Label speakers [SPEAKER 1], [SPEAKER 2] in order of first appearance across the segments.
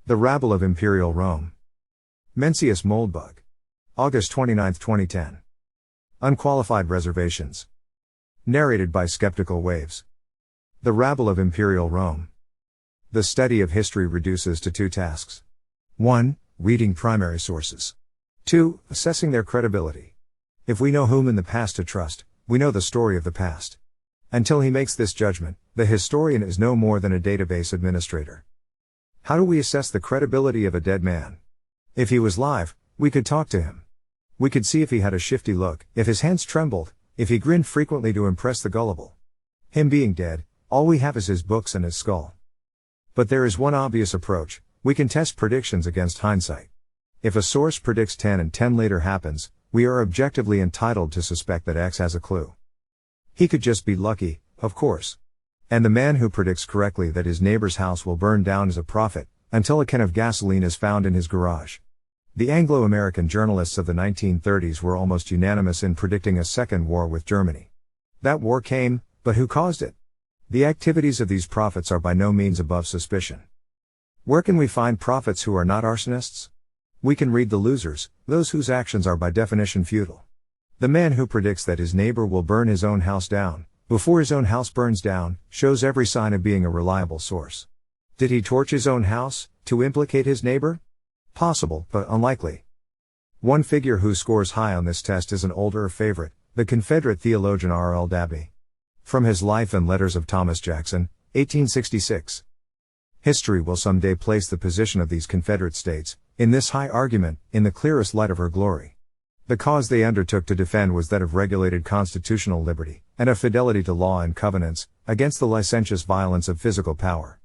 [SPEAKER 1] The Rabble of Imperial Rome. Mencius Moldbug. August 29, 2010. Unqualified Reservations. Narrated by Skeptical Waves. The Rabble of Imperial Rome. The study of history reduces to two tasks. 1. Reading primary sources. 2. Assessing their credibility. If we know whom in the past to trust, we know the story of the past. Until he makes this judgment, the historian is no more than a database administrator. How do we assess the credibility of a dead man? If he was live, we could talk to him. We could see if he had a shifty look, if his hands trembled, if he grinned frequently to impress the gullible. Him being dead, all we have is his books and his skull. But there is one obvious approach: we can test predictions against hindsight. If a source predicts 10 and 10 later happens, we are objectively entitled to suspect that X has a clue. He could just be lucky, of course. And the man who predicts correctly that his neighbor's house will burn down is a prophet, until a can of gasoline is found in his garage. The Anglo-American journalists of the 1930s were almost unanimous in predicting a second war with Germany. That war came, but who caused it? The activities of these prophets are by no means above suspicion. Where can we find prophets who are not arsonists? We can read the losers, those whose actions are by definition futile. The man who predicts that his neighbor will burn his own house down, before his own house burns down, shows every sign of being a reliable source. Did he torch his own house, to implicate his neighbor? Possible, but unlikely. One figure who scores high on this test is an older favorite, the Confederate theologian R.L. Dabney. From his Life and Letters of Thomas Jackson, 1866. History will someday place the position of these Confederate states, in this high argument, in the clearest light of her glory. The cause they undertook to defend was that of regulated constitutional liberty, and of fidelity to law and covenants, against the licentious violence of physical power.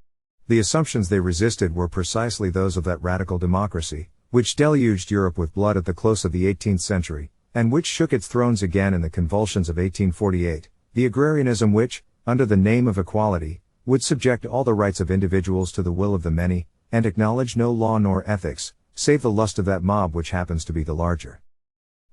[SPEAKER 1] The assumptions they resisted were precisely those of that radical democracy, which deluged Europe with blood at the close of the 18th century, and which shook its thrones again in the convulsions of 1848, the agrarianism which, under the name of equality, would subject all the rights of individuals to the will of the many, and acknowledge no law nor ethics, save the lust of that mob which happens to be the larger.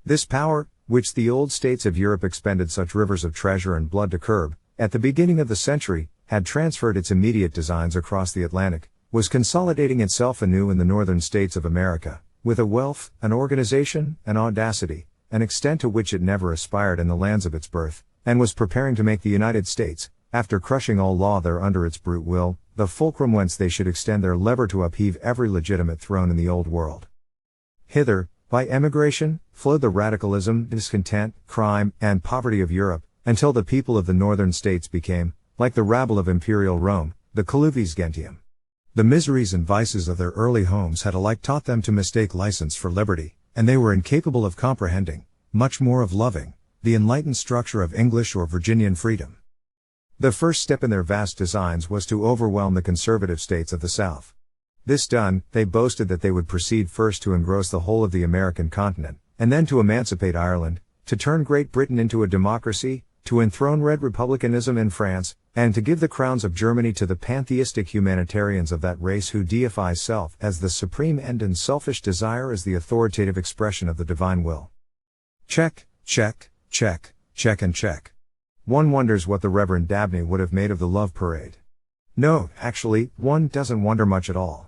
[SPEAKER 1] This power, which the old states of Europe expended such rivers of treasure and blood to curb, at the beginning of the century, had transferred its immediate designs across the Atlantic, was consolidating itself anew in the northern states of America, with a wealth, an organization, an audacity, an extent to which it never aspired in the lands of its birth, and was preparing to make the United States, after crushing all law there under its brute will, the fulcrum whence they should extend their lever to upheave every legitimate throne in the Old World. Hither, by emigration, flowed the radicalism, discontent, crime, and poverty of Europe, until the people of the northern states became, like the rabble of Imperial Rome, the colluvies gentium. The miseries and vices of their early homes had alike taught them to mistake license for liberty, and they were incapable of comprehending, much more of loving, the enlightened structure of English or Virginian freedom. The first step in their vast designs was to overwhelm the conservative states of the South. This done, they boasted that they would proceed first to engross the whole of the American continent, and then to emancipate Ireland, to turn Great Britain into a democracy, to enthrone red republicanism in France, and to give the crowns of Germany to the pantheistic humanitarians of that race who deify self as the supreme end and selfish desire as the authoritative expression of the divine will. Check, check, check, check and check. One wonders what the Reverend Dabney would have made of the love parade. No, actually, one doesn't wonder much at all.